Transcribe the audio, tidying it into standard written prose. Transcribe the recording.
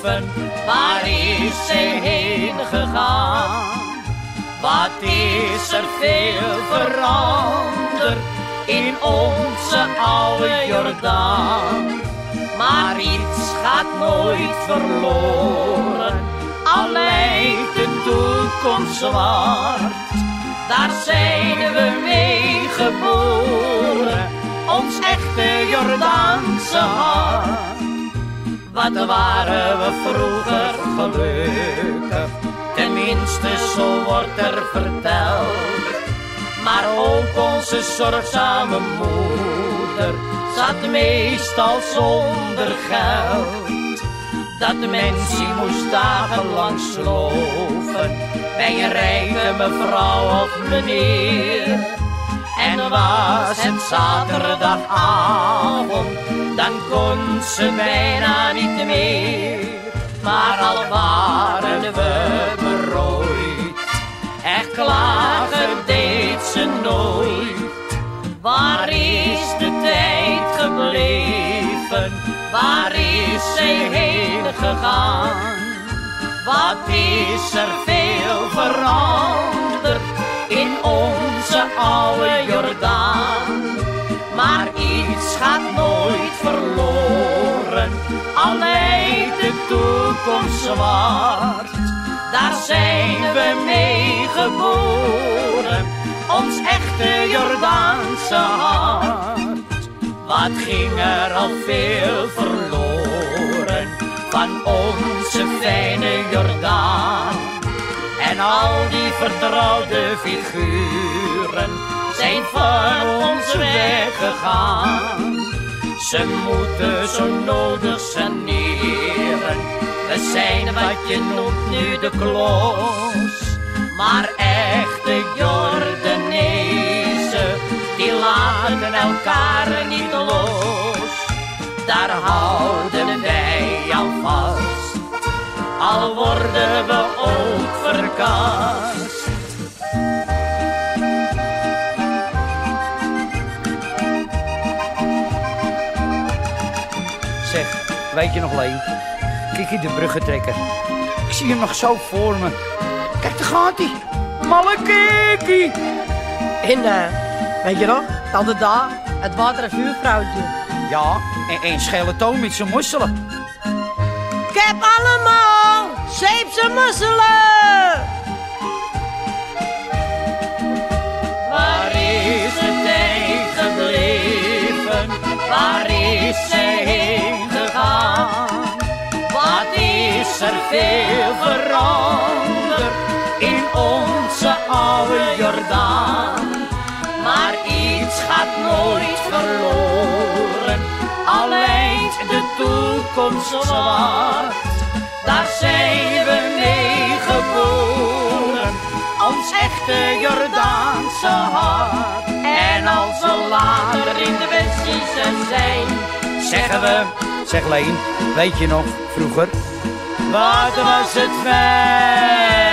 gebleven? Waar is zij heen gegaan? Wat is er veel veranderd in onze oude Jordaan? Maar iets gaat nooit verloren, al lijkt de toekomst zwart. Daar zijn we mee geboren, ons echte Jordaanse hart. Wat waren we vroeger gelukkig, tenminste zo wordt er verteld. Maar ook onze zorgzame moeder zat meestal zonder geld. Dat mensje moest dagenlang sloven bij een rijke mevrouw of meneer. En was het zaterdagavond, dan kon ze bijna niet meer. Maar al waren we berooid, echt klagen deed ze nooit. Waar is de tijd gebleven? Waar is zij heen gegaan? Wat is er veel veranderd in onze oude Jordaan? Maar iets gaat nooit verloren, al lijkt de toekomst zwart. Daar zijn we mee geboren, ons echte Jordaanse hart. Wat ging er al veel verloren van onze fijne Jordaan. En al die vertrouwde figuren zijn van ons weggegaan. Ze moeten zo nodig saneren, we zijn wat je noemt nu de klos. Maar echte Jordanezen, die laten elkaar niet los. Daar houden wij aan vast, al worden we ook verkast. Zeg, weet je nog, Leen? Kijk je de bruggentrekker. Ik zie hem nog zo voor me. Kijk, daar gaat hij. Malle kikkie. En weet je nog, tante daar, het water- en vuurvrouwtje. Ja, en schele toon met zijn mosselen. Ik heb allemaal zeepse mosselen. Waar is de tijd gebleven? Waar is zij heen gegaan? Wat is er veel veranderd in onze oude Jordaan? Maar iets gaat nooit verloren, al lijkt de toekomst zwart. Daar zijn we mee geboren, ons echte Jordaanse hart. En als we later in de Westerse zijn, zeggen we, Zeg, Leen, weet je nog, vroeger? wat was het fijn.